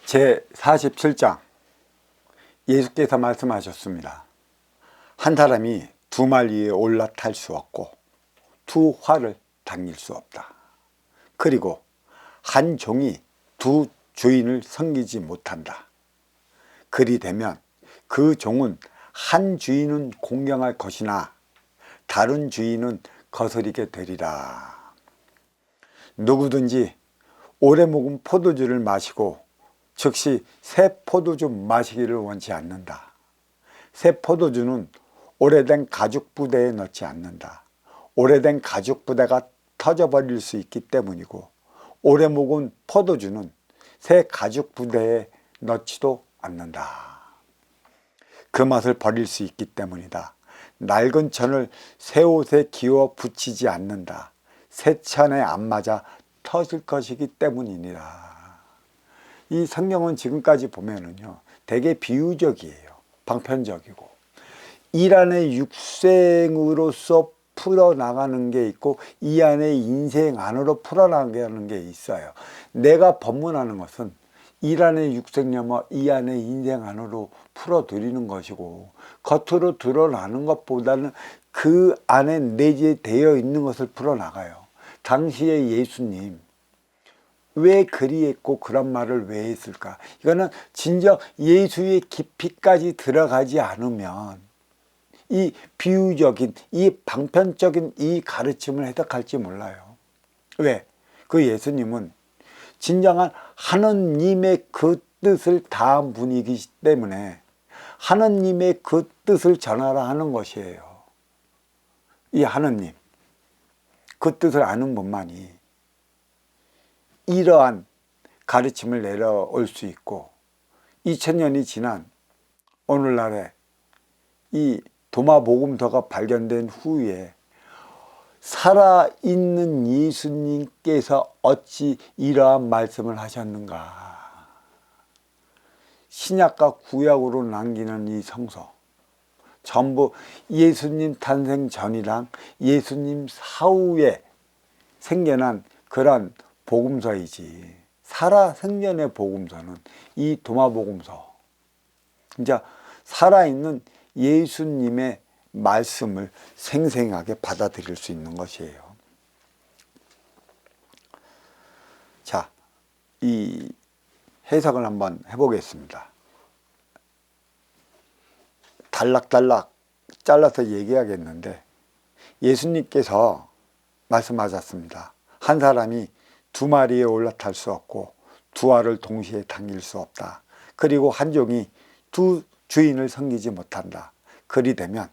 제47장 예수께서 말씀하셨습니다. 한 사람이 두 말 위에 올라탈 수 없고 두 활을 당길 수 없다. 그리고 한 종이 두 주인을 섬기지 못한다. 그리 되면 그 종은 한 주인은 공경할 것이나 다른 주인은 거스리게 되리라. 누구든지 오래 묵은 포도주를 마시고 즉시 새 포도주 마시기를 원치 않는다. 새 포도주는 오래된 가죽 부대에 넣지 않는다. 오래된 가죽 부대가 터져버릴 수 있기 때문이고, 오래 묵은 포도주는 새 가죽 부대에 넣지도 않는다. 그 맛을 버릴 수 있기 때문이다. 낡은 천을 새 옷에 기워 붙이지 않는다. 새 천에 안 맞아 터질 것이기 때문이니라. 이 성경은 지금까지 보면은요, 되게 비유적이에요. 방편적이고. 일 안에 육생으로서 풀어나가는 게 있고, 이 안에 인생 안으로 풀어나가는 게 있어요. 내가 법문하는 것은 일 안에 육생념어 이 안에 인생 안으로 풀어드리는 것이고, 겉으로 드러나는 것보다는 그 안에 내재되어 있는 것을 풀어나가요. 당시에 예수님 왜 그리했고 그런 말을 왜 했을까? 이거는 진정 예수의 깊이까지 들어가지 않으면 이 비유적인, 이 방편적인 이 가르침을 해석할지 몰라요. 왜? 그 예수님은 진정한 하느님의 그 뜻을 다한 분이기 때문에 하느님의 그 뜻을 전하라 하는 것이에요. 이 하느님, 그 뜻을 아는 분만이 이러한 가르침을 내려올 수 있고, 2000년이 지난 오늘날에 이 도마복음서가 발견된 후에 살아있는 예수님께서 어찌 이러한 말씀을 하셨는가. 신약과 구약으로 남기는 이 성서 전부 예수님 탄생 전이랑 예수님 사후에 생겨난 그런 복음서이지, 살아 생전의 복음서는 이 도마복음서, 진짜 살아있는 예수님의 말씀을 생생하게 받아들일 수 있는 것이에요. 자, 이 해석을 한번 해보겠습니다. 단락단락 잘라서 얘기하겠는데, 예수님께서 말씀하셨습니다. 한 사람이 두 마리에 올라탈 수 없고 두 알을 동시에 당길 수 없다. 그리고 한 종이 두 주인을 섬기지 못한다. 그리 되면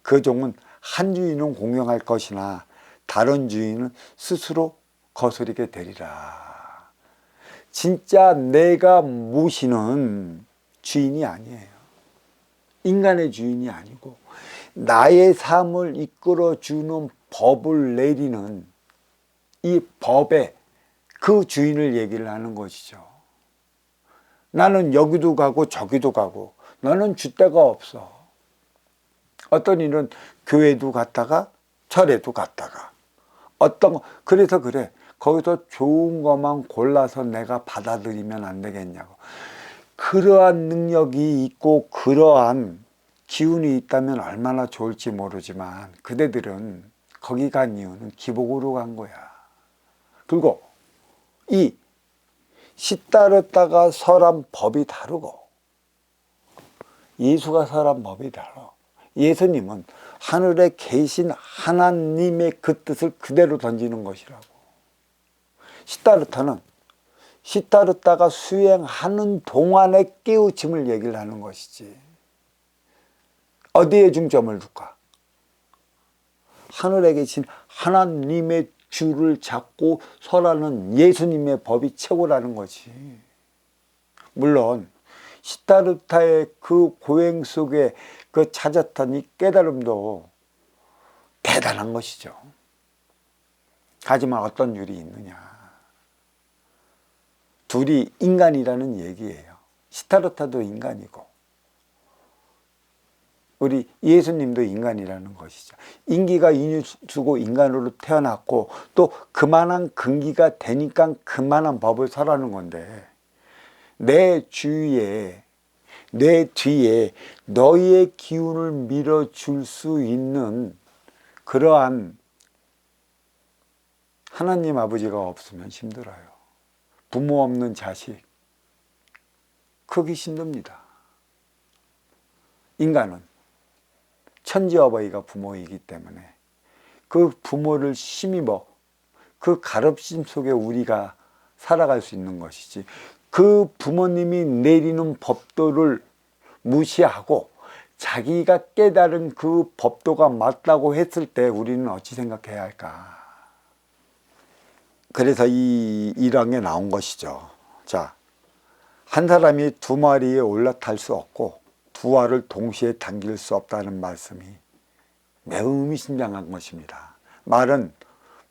그 종은 한 주인은 공경할 것이나 다른 주인은 스스로 거스리게 되리라. 진짜 내가 모시는 주인이 아니에요. 인간의 주인이 아니고 나의 삶을 이끌어주는 법을 내리는 이 법의 그 주인을 얘기를 하는 것이죠. 나는 여기도 가고 저기도 가고 너는 줏대가 없어. 어떤 일은 교회도 갔다가 절에도 갔다가 그래서 그래, 거기서 좋은 것만 골라서 내가 받아들이면 안 되겠냐고. 그러한 능력이 있고 그러한 기운이 있다면 얼마나 좋을지 모르지만 그대들은 거기 간 이유는 기복으로 간 거야. 그리고 이 시따르다가 설한 법이 다르고 예수가 설한 법이 달라. 예수님은 하늘에 계신 하나님의 그 뜻을 그대로 던지는 것이라고. 시따르다는 시따르다가 수행하는 동안의 깨우침을 얘기를 하는 것이지. 어디에 중점을 둘까? 하늘에 계신 하나님의 줄을 잡고 설하는 예수님의 법이 최고라는 거지. 물론 시타르타의 그 고행 속에 그 찾았던 이 깨달음도 대단한 것이죠. 하지만 어떤 일이 있느냐. 둘이 인간이라는 얘기예요. 시타르타도 인간이고 우리 예수님도 인간이라는 것이죠. 인기가 인유수고 인간으로 태어났고 또 그만한 근기가 되니까 그만한 법을 설하는 건데, 내 주위에, 내 뒤에 너희의 기운을 밀어줄 수 있는 그러한 하나님 아버지가 없으면 힘들어요. 부모 없는 자식, 크기 힘듭니다. 인간은 천지어버이가 부모이기 때문에 그 부모를 힘입어 그 가르침 속에 우리가 살아갈 수 있는 것이지, 그 부모님이 내리는 법도를 무시하고 자기가 깨달은 그 법도가 맞다고 했을 때 우리는 어찌 생각해야 할까? 그래서 이 일왕에 나온 것이죠. 자, 한 사람이 두 마리에 올라탈 수 없고 두 알을 동시에 당길 수 없다는 말씀이 매우 의미심장한 것입니다. 말은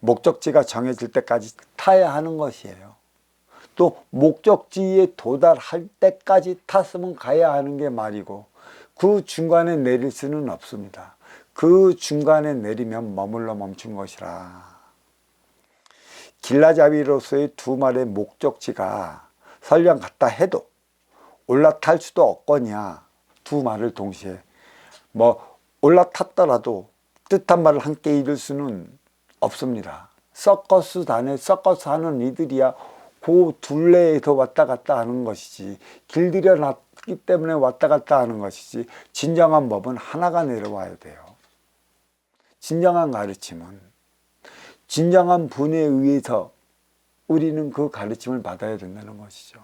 목적지가 정해질 때까지 타야 하는 것이에요. 또 목적지에 도달할 때까지 탔으면 가야 하는 게 말이고, 그 중간에 내릴 수는 없습니다. 그 중간에 내리면 머물러 멈춘 것이라. 길라잡이로서의 두 마리의 목적지가 설령 같다 해도 올라탈 수도 없거냐, 두 말을 동시에 올라탔더라도 뜻한 말을 함께 이룰 수는 없습니다. 서커스 단에 서커스 하는 이들이야 그 둘레에서 왔다 갔다 하는 것이지, 길들여 놨기 때문에 왔다 갔다 하는 것이지, 진정한 법은 하나가 내려와야 돼요. 진정한 가르침은 진정한 분에 의해서 우리는 그 가르침을 받아야 된다는 것이죠.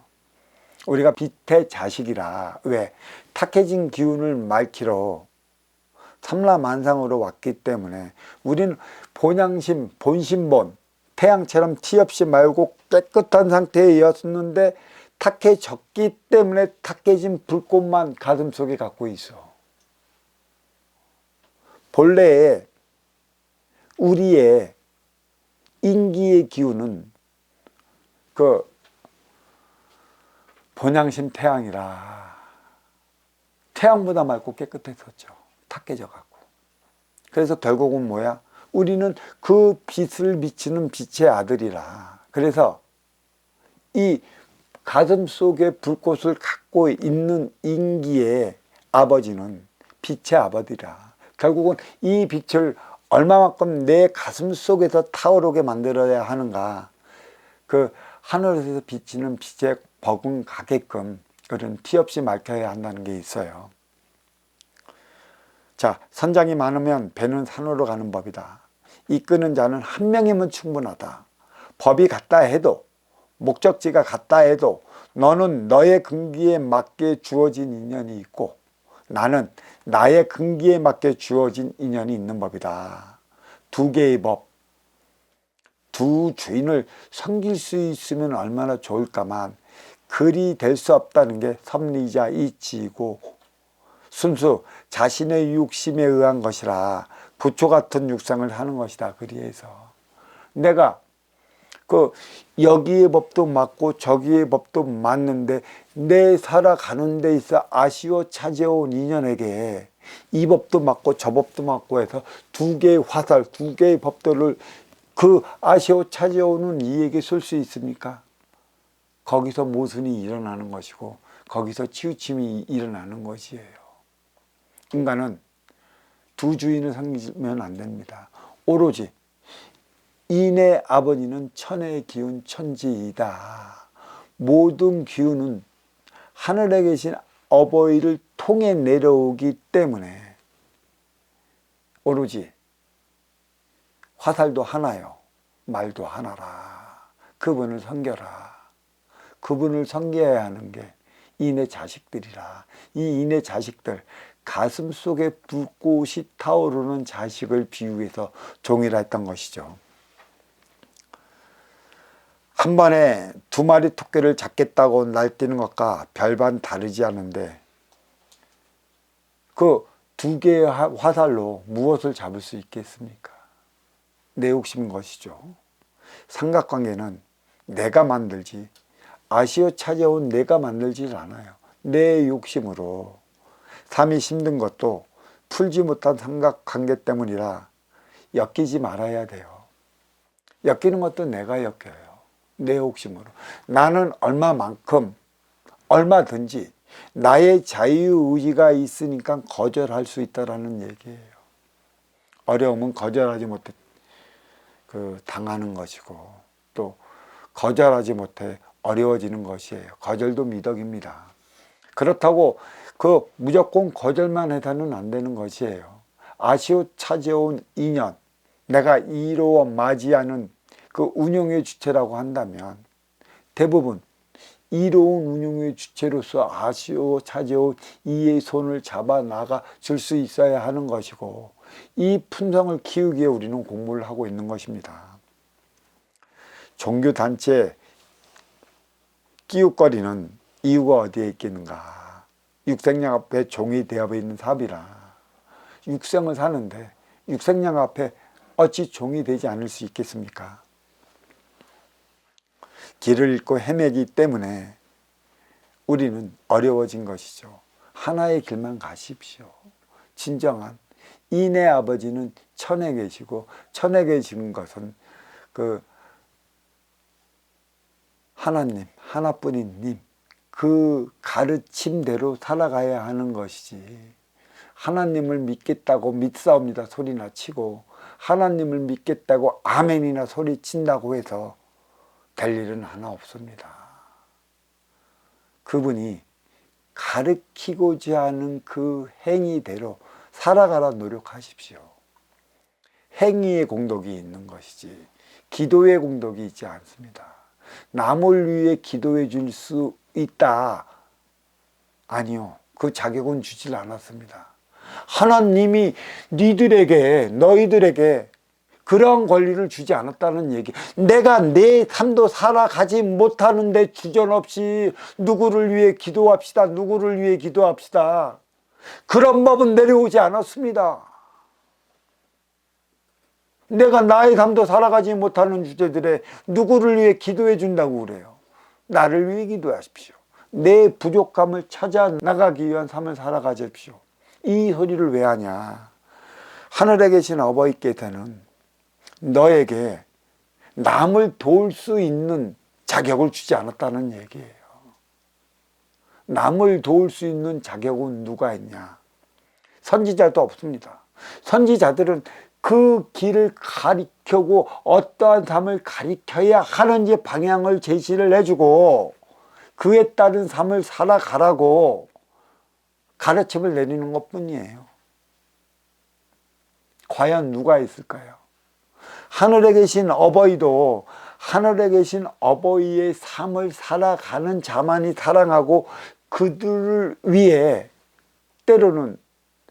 우리가 빛의 자식이라, 왜? 탁해진 기운을 맑히러 삼라만상으로 왔기 때문에 우리는 본양심, 본심본, 태양처럼 티 없이 맑고 깨끗한 상태였는데 탁해졌기 때문에 탁해진 불꽃만 가슴속에 갖고 있어. 본래의 우리의 인기의 기운은 그 본양심 태양이라 태양보다 맑고 깨끗했었죠. 탁해져 갖고. 그래서 결국은 뭐야? 우리는 그 빛을 비치는 빛의 아들이라. 그래서 이 가슴 속에 불꽃을 갖고 있는 인기의 아버지는 빛의 아버지라. 결국은 이 빛을 얼마만큼 내 가슴 속에서 타오르게 만들어야 하는가, 그 하늘에서 비치는 빛에 버금가게끔 그런 티 없이 맑혀야 한다는 게 있어요. 자, 선장이 많으면 배는 산으로 가는 법이다. 이끄는 자는 한 명이면 충분하다. 법이 같다 해도, 목적지가 같다 해도 너는 너의 근기에 맞게 주어진 인연이 있고 나는 나의 근기에 맞게 주어진 인연이 있는 법이다. 두 개의 법, 두 주인을 섬길 수 있으면 얼마나 좋을까만 그리 될 수 없다는 게 섭리자 이치이고 순수 자신의 육심에 의한 것이라 부초 같은 육상을 하는 것이다. 그리해서 내가 여기의 법도 맞고 저기의 법도 맞는데 내 살아가는 데 있어 아쉬워 찾아온 인연에게 이 법도 맞고 저 법도 맞고 해서 두 개의 화살, 두 개의 법도를 그 아쉬워 찾아오는 이에게 쏠 수 있습니까? 거기서 모순이 일어나는 것이고 거기서 치우침이 일어나는 것이에요. 인간은 두 주인을 섬기면 안 됩니다. 오로지 인의 아버지는 천의 기운 천지이다. 모든 기운은 하늘에 계신 어버이를 통해 내려오기 때문에 오로지 화살도 하나요, 말도 하나라. 그분을 섬겨라. 그분을 섬겨야 하는 게 인의 자식들이라. 이 인의 자식들, 가슴 속에 불꽃이 타오르는 자식을 비유해서 종이라 했던 것이죠. 한 번에 두 마리 토끼를 잡겠다고 날뛰는 것과 별반 다르지 않은데 그 두 개의 화살로 무엇을 잡을 수 있겠습니까? 내 욕심인 것이죠. 삼각관계는 내가 만들지 아쉬워 찾아온 내가 만들질 않아요. 내 욕심으로. 삶이 힘든 것도 풀지 못한 삼각관계 때문이라 엮이지 말아야 돼요. 엮이는 것도 내가 엮여요. 내 욕심으로. 나는 얼마만큼 얼마든지 나의 자유의지가 있으니까 거절할 수 있다라는 얘기예요. 어려움은 거절하지 못해 당하는 것이고, 또 거절하지 못해 어려워지는 것이에요. 거절도 미덕입니다. 그렇다고 무조건 거절만 해서는 안 되는 것이에요. 아쉬워 찾아온 인연, 내가 이루어 맞이하는 그 운용의 주체라고 한다면 대부분 이로운 운용의 주체로서 아쉬워 찾아온 이의 손을 잡아 나가 줄 수 있어야 하는 것이고, 이 품성을 키우기에 우리는 공부를 하고 있는 것입니다. 종교단체 끼웃거리는 이유가 어디에 있겠는가? 육생양 앞에 종이 되어 있는 삽이라. 육생을 사는데 육생양 앞에 어찌 종이 되지 않을 수 있겠습니까? 길을 잃고 헤매기 때문에 우리는 어려워진 것이죠. 하나의 길만 가십시오. 진정한 인의 아버지는 천에 계시고, 천에 계신 것은 하나님, 하나뿐인 님, 그 가르침대로 살아가야 하는 것이지, 하나님을 믿겠다고 믿사옵니다 소리나 치고 하나님을 믿겠다고 아멘이나 소리 친다고 해서 될 일은 하나 없습니다. 그분이 가르치고자 하는 그 행위대로 살아가라 노력하십시오. 행위의 공덕이 있는 것이지 기도의 공덕이 있지 않습니다. 남을 위해 기도해 줄 수 있다. 아니요. 그 자격은 주질 않았습니다. 하나님이 너희들에게 그러한 권리를 주지 않았다는 얘기. 내가 내 삶도 살아가지 못하는데 주저없이 누구를 위해 기도합시다. 누구를 위해 기도합시다. 그런 법은 내려오지 않았습니다. 내가 나의 삶도 살아가지 못하는 주제들에 누구를 위해 기도해 준다고 그래요. 나를 위해 기도하십시오. 내 부족함을 찾아 나가기 위한 삶을 살아가십시오. 이 소리를 왜 하냐? 하늘에 계신 어버이께서는 너에게 남을 도울 수 있는 자격을 주지 않았다는 얘기예요. 남을 도울 수 있는 자격은 누가 있냐? 선지자도 없습니다. 선지자들은 그 길을 가리켜고 어떠한 삶을 가리켜야 하는지 방향을 제시를 해주고 그에 따른 삶을 살아가라고 가르침을 내리는 것뿐이에요. 과연 누가 있을까요? 하늘에 계신 어버이도 하늘에 계신 어버이의 삶을 살아가는 자만이 사랑하고 그들을 위해 때로는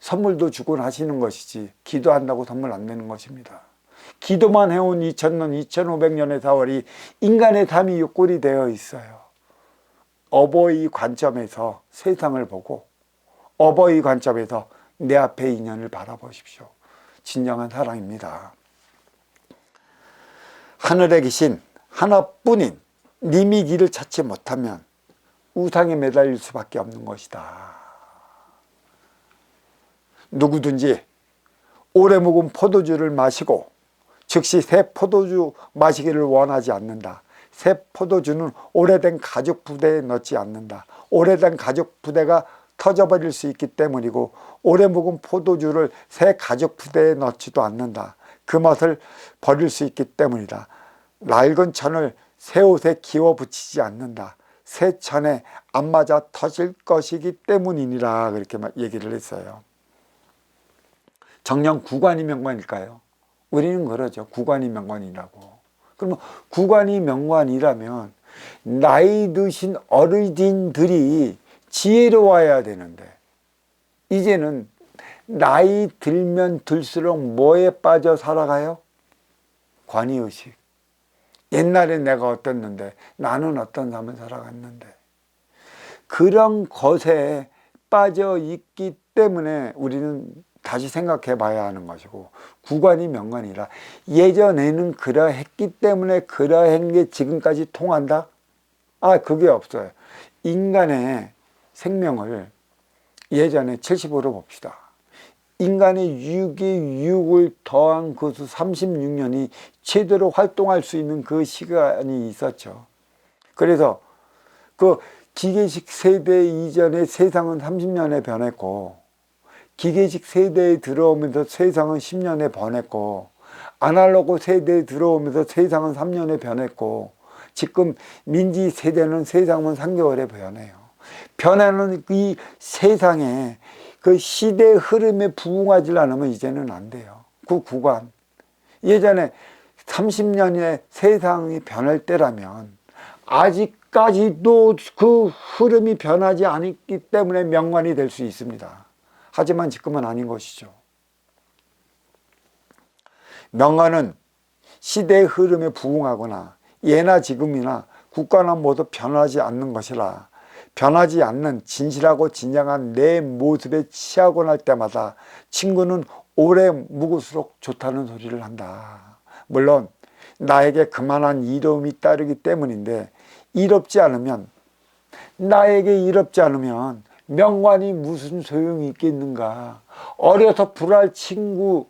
선물도 주곤 하시는 것이지 기도한다고 선물 안 내는 것입니다. 기도만 해온 2000년, 2500년의 세월이 인간의 삶이 육골이 되어 있어요. 어버이 관점에서 세상을 보고 어버이 관점에서 내 앞의 인연을 바라보십시오. 진정한 사랑입니다. 하늘에 계신 하나뿐인 님이 길을 찾지 못하면 우상에 매달릴 수밖에 없는 것이다. 누구든지 오래 묵은 포도주를 마시고 즉시 새 포도주 마시기를 원하지 않는다. 새 포도주는 오래된 가죽 부대에 넣지 않는다. 오래된 가죽 부대가 터져버릴 수 있기 때문이고 오래 묵은 포도주를 새 가죽 부대에 넣지도 않는다. 그 맛을 버릴 수 있기 때문이다. 낡은 천을 새 옷에 기워 붙이지 않는다. 새 천에 안 맞아 터질 것이기 때문이니라 그렇게 얘기를 했어요. 정녕 구관이 명관일까요? 우리는 그러죠. 구관이 명관이라고. 그러면 구관이 명관이라면 나이 드신 어르신들이 지혜로워야 되는데 이제는 나이 들면 들수록 뭐에 빠져 살아가요? 관이의식. 옛날에 내가 어땠는데 나는 어떤 삶을 살아갔는데 그런 것에 빠져 있기 때문에 우리는 다시 생각해 봐야 하는 것이고 구관이 명관이라 예전에는 그러했기 때문에 그러한 게 지금까지 통한다? 그게 없어요. 인간의 생명을 예전에 70으로 봅시다. 인간의 6에 6을 더한 그 수 36년이 제대로 활동할 수 있는 그 시간이 있었죠. 그래서 그 기계식 세대 이전에 세상은 30년에 변했고, 기계식 세대에 들어오면서 세상은 10년에 변했고, 아날로그 세대에 들어오면서 세상은 3년에 변했고, 지금 민지 세대는 세상은 3개월에 변해요. 변하는 이 세상에 그 시대의 흐름에 부응하지 않으면 이제는 안 돼요. 그 구간. 예전에 30년의 세상이 변할 때라면 아직까지도 그 흐름이 변하지 않았기 때문에 명관이 될 수 있습니다. 하지만 지금은 아닌 것이죠. 명관은 시대의 흐름에 부응하거나 예나 지금이나 국가나 모두 변하지 않는 것이라 변하지 않는 진실하고 진정한 내 모습에 취하고 날 때마다 친구는 오래 묵을수록 좋다는 소리를 한다. 물론 나에게 그만한 이로움이 따르기 때문인데 이롭지 않으면 나에게 이롭지 않으면 명관이 무슨 소용이 있겠는가. 어려서 불알 친구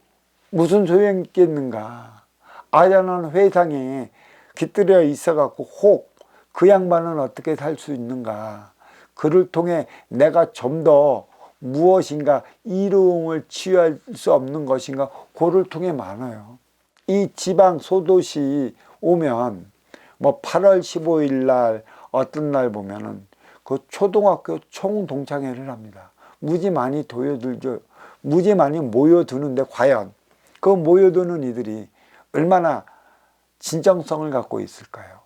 무슨 소용이 있겠는가. 아련한 회상에 깃들여 있어갖고 혹 그 양반은 어떻게 살 수 있는가. 그를 통해 내가 좀 더 무엇인가 이로움을 취할 수 없는 것인가. 그를 통해 많아요. 이 지방 소도시 오면 뭐 8월 15일 날 어떤 날 보면은 그 초등학교 총동창회를 합니다. 무지 많이 무지 많이 모여드는데 과연 그 모여드는 이들이 얼마나 진정성을 갖고 있을까요?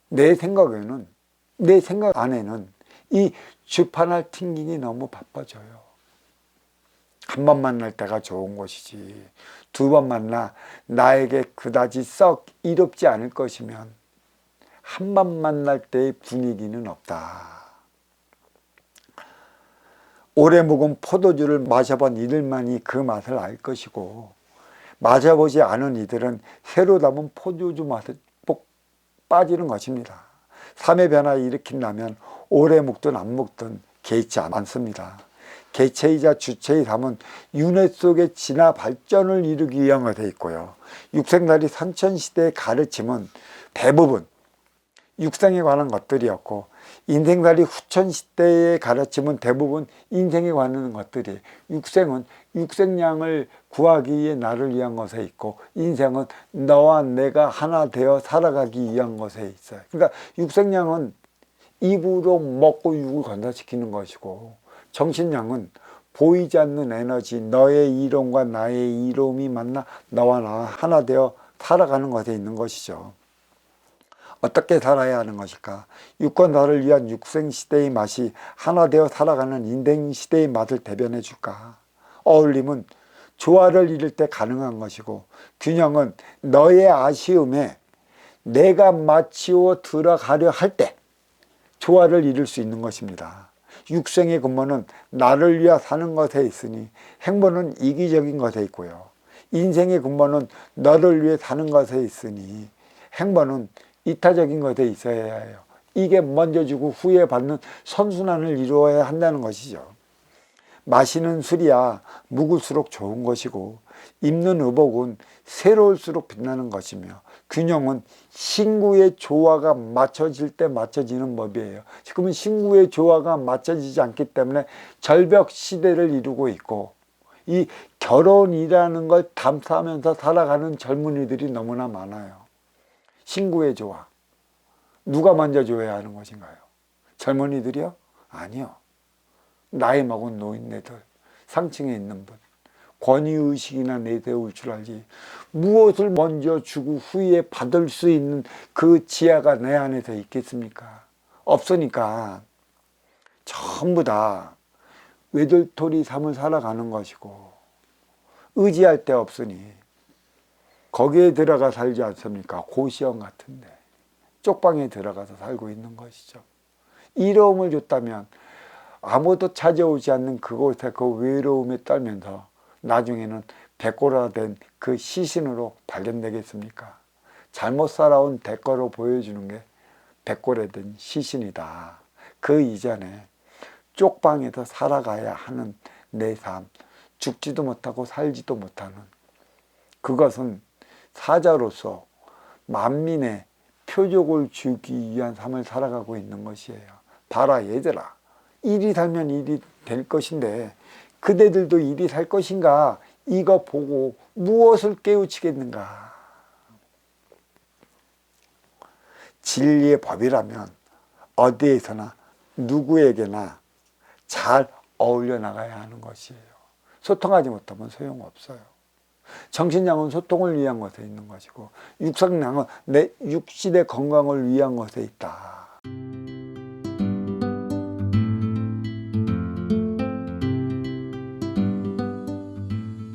내 생각 안에는 이 주판할 튕기기 너무 바빠져요. 한 번 만날 때가 좋은 것이지 두 번 만나 나에게 그다지 썩 이롭지 않을 것이면 한 번 만날 때의 분위기는 없다. 오래 묵은 포도주를 마셔본 이들만이 그 맛을 알 것이고 마셔보지 않은 이들은 새로 담은 포도주 맛에 꼭 빠지는 것입니다. 삶의 변화를 일으킨다면 오래 묵든 안 묵든 개의치 않습니다. 개체이자 주체의 삶은 윤회 속에 진화 발전을 이루기 위한 것에 있고요. 육생달이 선천시대의 가르침은 대부분 육생에 관한 것들이었고 인생살이 후천시대의 가르침은 대부분 인생에 관한 것들이에요. 육생은 육생량을 구하기 위해 나를 위한 것에 있고 인생은 너와 내가 하나 되어 살아가기 위한 것에 있어요. 그러니까 육생량은 입으로 먹고 육을 건사시키는 것이고 정신량은 보이지 않는 에너지 너의 이로움과 나의 이로움이 만나 너와 나 하나 되어 살아가는 것에 있는 것이죠. 어떻게 살아야 하는 것일까? 육과 나를 위한 육생시대의 맛이 하나 되어 살아가는 인생시대의 맛을 대변해 줄까? 어울림은 조화를 이룰 때 가능한 것이고 균형은 너의 아쉬움에 내가 맞추어 들어가려 할 때 조화를 이룰 수 있는 것입니다. 육생의 근본은 나를 위해 사는 것에 있으니 행보는 이기적인 것에 있고요. 인생의 근본은 너를 위해 사는 것에 있으니 행보는 이타적인 것에 있어야 해요. 이게 먼저 주고 후에 받는 선순환을 이루어야 한다는 것이죠. 마시는 술이야 묵을수록 좋은 것이고 입는 의복은 새로울수록 빛나는 것이며 균형은 신구의 조화가 맞춰질 때 맞춰지는 법이에요. 지금은 신구의 조화가 맞춰지지 않기 때문에 절벽 시대를 이루고 있고 이 결혼이라는 걸 감수하면서 살아가는 젊은이들이 너무나 많아요. 신구의 조화. 누가 먼저 줘야 하는 것인가요? 젊은이들이요? 아니요. 나이 먹은 노인네들, 상층에 있는 분. 권위의식이나 내세울 줄 알지. 무엇을 먼저 주고 후에 받을 수 있는 그 지혜가 내 안에서 있겠습니까? 없으니까 전부 다 외돌토리 삶을 살아가는 것이고 의지할 데 없으니 거기에 들어가 살지 않습니까? 고시원 같은데 쪽방에 들어가서 살고 있는 것이죠. 이로움을 줬다면 아무도 찾아오지 않는 그곳에 그 외로움에 떨면서 나중에는 백골화된 그 시신으로 발견되겠습니까? 잘못 살아온 대가로 보여주는 게 백골화된 시신이다. 그 이전에 쪽방에서 살아가야 하는 내 삶, 죽지도 못하고 살지도 못하는 그것은 사자로서 만민의 표적을 주기 위한 삶을 살아가고 있는 것이에요. 봐라 얘들아, 일이 살면 일이 될 것인데 그대들도 일이 살 것인가? 이거 보고 무엇을 깨우치겠는가? 진리의 법이라면 어디에서나 누구에게나 잘 어울려 나가야 하는 것이에요. 소통하지 못하면 소용없어요. 정신량은 소통을 위한 것에 있는 것이고 육상량은 내 육신의 건강을 위한 것에 있다.